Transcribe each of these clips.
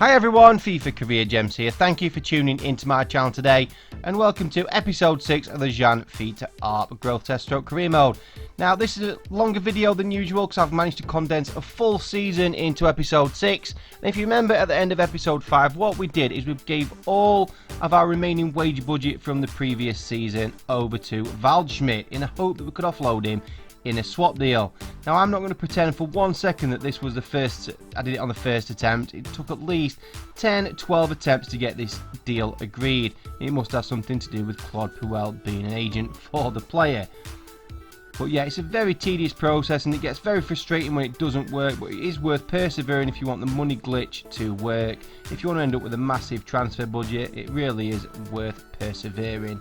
Hi everyone, FIFA Career Gems here. Thank you for tuning into my channel today and welcome to episode 6 of the Jann-Fiete ARP Growth Test Stroke Career Mode. Now this is a longer video than usual because I've managed to condense a full season into episode 6. And if you remember at the end of episode 5, what we did is we gave all of our remaining wage budget from the previous season over to Waldschmidt in the hope that we could offload him in a swap deal. Now I'm not going to pretend for 1 second that this was the first, I did it on the first attempt. It took at least 10-12 attempts to get this deal agreed. It must have something to do with Claude Puel being an agent for the player. But yeah, it's a very tedious process and it gets very frustrating when it doesn't work, but it is worth persevering if you want the money glitch to work. If you want to end up with a massive transfer budget, it really is worth persevering.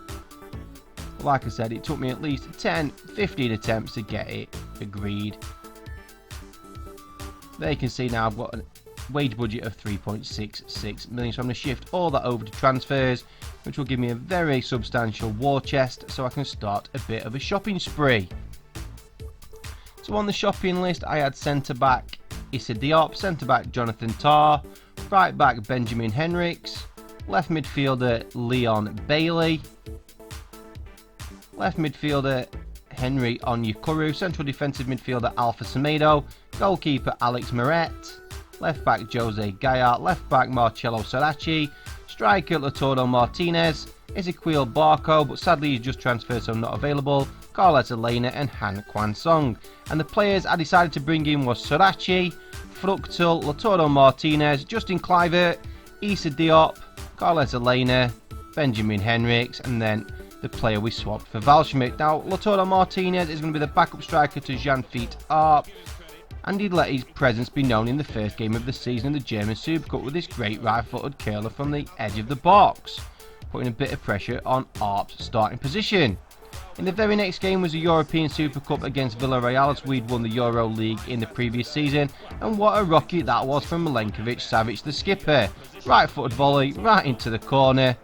Like I said, it took me at least 10-15 attempts to get it agreed. There you can see now I've got a wage budget of 3.66 million, so I'm going to shift all that over to transfers, which will give me a very substantial war chest so I can start a bit of a shopping spree. So on the shopping list I had centre back Issa Diop, centre back Jonathan Tah, right back Benjamin Henrichs, left midfielder Leon Bailey, left midfielder Henry Onyekuru, central defensive midfielder Alpha Semedo, goalkeeper Alex Moret, left back Jose Gayart, left back Marcelo Sarachi, striker Lautaro Martinez, Ezequiel Barco, but sadly he's just transferred so not available, Carlos Elena and Han Kwan Song. And the players I decided to bring in was Sarachi, Fructal, Lautaro Martinez, Justin Kluivert, Issa Diop, Carlos Elena, Benjamin Henrichs, and then the player we swapped for Waldschmidt. Now, Lautaro Martinez is going to be the backup striker to Jann-Fiete ARP, and he'd let his presence be known in the first game of the season in the German Super Cup with this great right-footed curler from the edge of the box, putting a bit of pressure on ARP's starting position. In the very next game was the European Super Cup against Villarreal, as we'd won the Euro League in the previous season, and what a rocket that was from Milenkovic-Savic, the skipper. Right-footed volley right into the corner.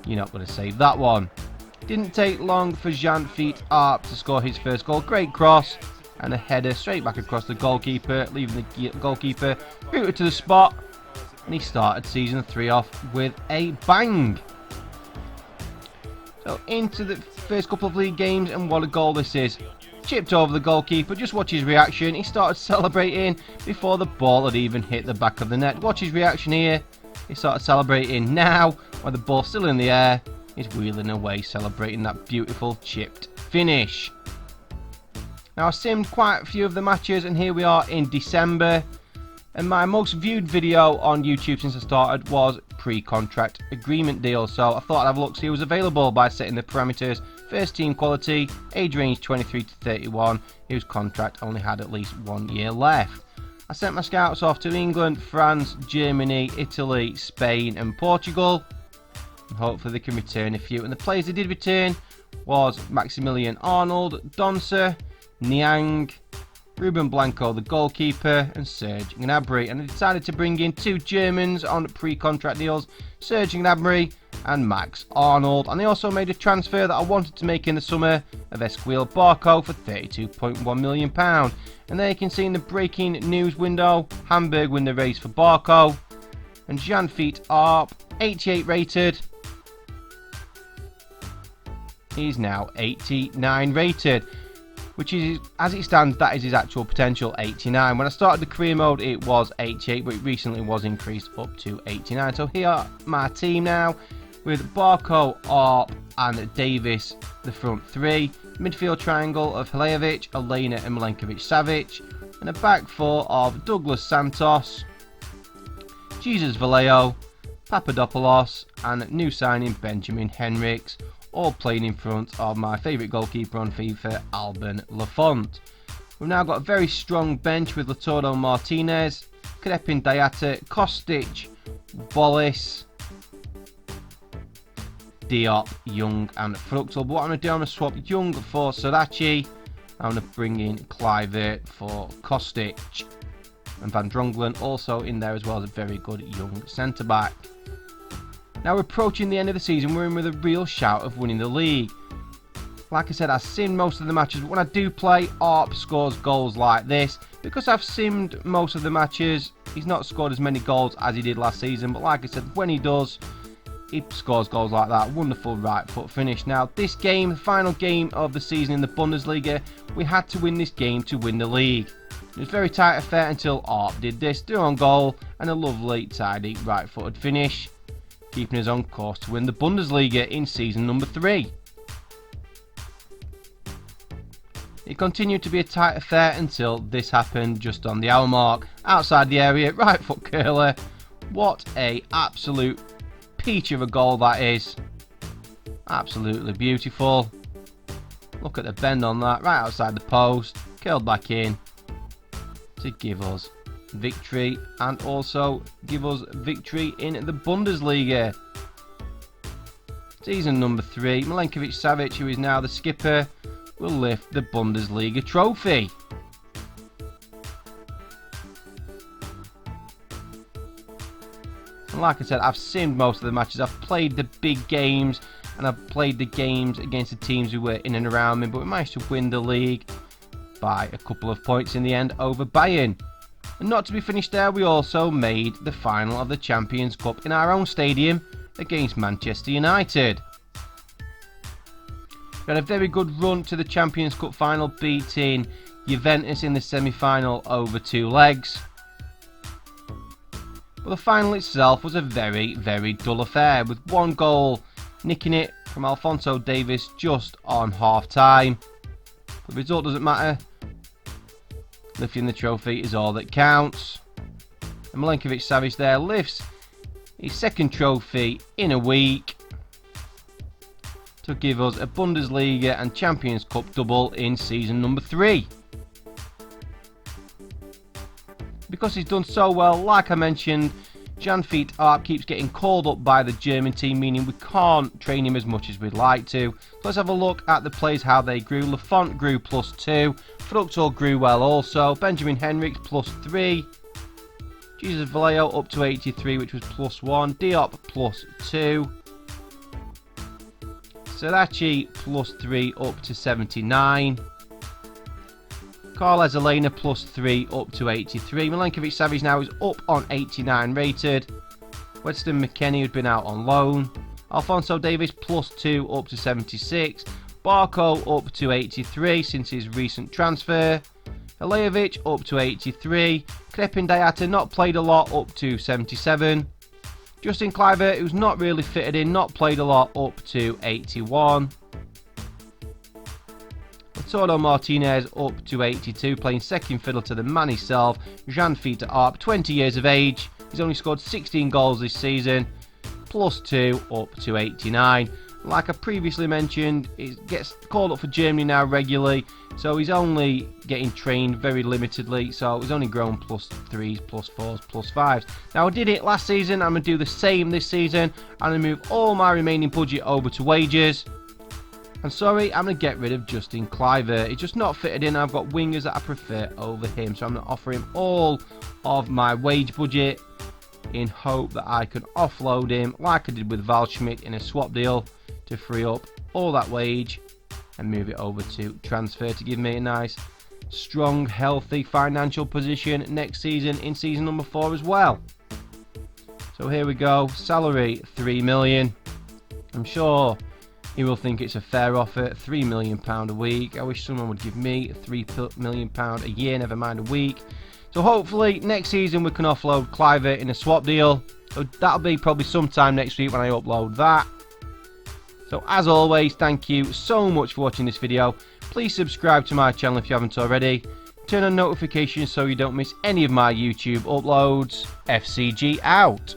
You're not going to save that one. Didn't take long for Jann-Fiete ARP to score his first goal. Great cross and a header straight back across the goalkeeper, leaving the goalkeeper rooted to the spot, and he started season 3 off with a bang. So into the first couple of league games, and what a goal this is. Chipped over the goalkeeper, just watch his reaction. He started celebrating before the ball had even hit the back of the net. Watch his reaction here. He started celebrating now while the ball's still in the air. He's wheeling away, celebrating that beautiful chipped finish. Now I simmed quite a few of the matches, and here we are in December, and my most viewed video on YouTube since I started was pre-contract agreement deal. So I thought I'd have a look, see who was available by setting the parameters: first team quality, age range 23 to 31, whose contract only had at least 1 year left. I sent my scouts off to England, France, Germany, Italy, Spain and Portugal. Hopefully they can return a few, and the players they did return was Maximilian Arnold, Doncer, Niang, Ruben Blanco the goalkeeper, and Serge Gnabry. And I decided to bring in 2 Germans on pre-contract deals, Serge Gnabry and Max Arnold. And they also made a transfer that I wanted to make in the summer of Ezequiel Barco for £32.1 million. And there you can see in the breaking news window, Hamburg win the race for Barco, and Jann-Fiete ARP, 88 rated. He's now 89 rated, which is, as it stands, that is his actual potential, 89. When I started the career mode it was 88, but it recently was increased up to 89. So here are my team now, with Barco, ARP and Davis the front 3, midfield triangle of Halejovic, Elena and Milenkovic-Savic, and a back 4 of Douglas Santos, Jesus Vallejo, Papadopoulos and new signing Benjamin Henrichs, all playing in front of my favourite goalkeeper on FIFA, Alban Lafont. We've now got a very strong bench with Lautaro Martinez, Krepin Diatta, Kostic, Bollis, Diop, Young and Fructal. But what I'm going to do, I'm going to swap Young for Sarachi. I'm going to bring in Kluivert for Kostic. And Van Drongelen also in there as well as a very good young centre-back. Now we're approaching the end of the season, we're in with a real shout of winning the league. Like I said, I've simmed most of the matches, but when I do play, ARP scores goals like this. Because I've simmed most of the matches, He's not scored as many goals as he did last season, but like I said, when he does, he scores goals like that. Wonderful right foot finish. Now, this game, the final game of the season in the Bundesliga, we had to win this game to win the league. It was very tight affair until Arp did this, through on goal, and a lovely, tidy right-footed finish, keeping us on course to win the Bundesliga in season number 3. It continued to be a tight affair until this happened just on the hour mark. Outside the area, right foot curler. What a absolute peach of a goal that is. Absolutely beautiful. Look at the bend on that, right outside the post, curled back in to give us victory, and also give us victory in the Bundesliga. Season number 3, Milenkovic-Savic, who is now the skipper, will lift the Bundesliga trophy. And like I said, I've simmed most of the matches. I've played the big games, and I've played the games against the teams who were in and around me, but we managed to win the league by a couple of points in the end over Bayern. And not to be finished there, we also made the final of the Champions Cup in our own stadium against Manchester United. We had a very good run to the Champions Cup final, beating Juventus in the semi-final over 2 legs. But the final itself was a very, very dull affair, with 1 goal nicking it from Alphonso Davies just on half-time. The result doesn't matter. Lifting the trophy is all that counts. And Milenkovic-Savic there lifts his second trophy in a week to give us a Bundesliga and Champions Cup double in season number 3. Because he's done so well, like I mentioned, Jann-Fiete keeps getting called up by the German team, meaning we can't train him as much as we'd like to. So let's have a look at the players, how they grew. Lafont grew +2, Fructal grew well also, Benjamin Henrichs +3, Jesus Vallejo up to 83, which was +1, Diop +2, Sadachi +3 up to 79, Carles Elena +3 up to 83. Milenkovic-Savic now is up on 89 rated. Weston McKennie, who'd been out on loan. Alphonso Davies +2 up to 76. Barco up to 83 since his recent transfer. Halejovic up to 83. Krepin Dayata not played a lot up to 77. Justin Kluivert, who's not really fitted in, not played a lot up to 81. Lautaro Martinez up to 82, playing second fiddle to the man himself, Jann-Fiete, 20 years of age. He's only scored 16 goals this season, +2 up to 89. Like I previously mentioned, he gets called up for Germany now regularly, so he's only getting trained very limitedly, so he's only grown +3s, +4s, +5s. Now I did it last season, I'm going to do the same this season. I'm going to move all my remaining budget over to wages. And sorry, I'm going to get rid of Justin Kluivert. He's just not fitted in. I've got wingers that I prefer over him. So I'm going to offer him all of my wage budget in hope that I can offload him like I did with Waldschmidt in a swap deal to free up all that wage and move it over to transfer to give me a nice, strong, healthy financial position next season in season number 4 as well. So here we go. Salary, 3 million. I'm sure he will think it's a fair offer, £3 million a week. I wish someone would give me £3 million a year, never mind a week. So hopefully next season we can offload Kluivert in a swap deal. So that'll be probably sometime next week when I upload that. So as always, thank you so much for watching this video. Please subscribe to my channel if you haven't already. Turn on notifications so you don't miss any of my YouTube uploads. FCG out.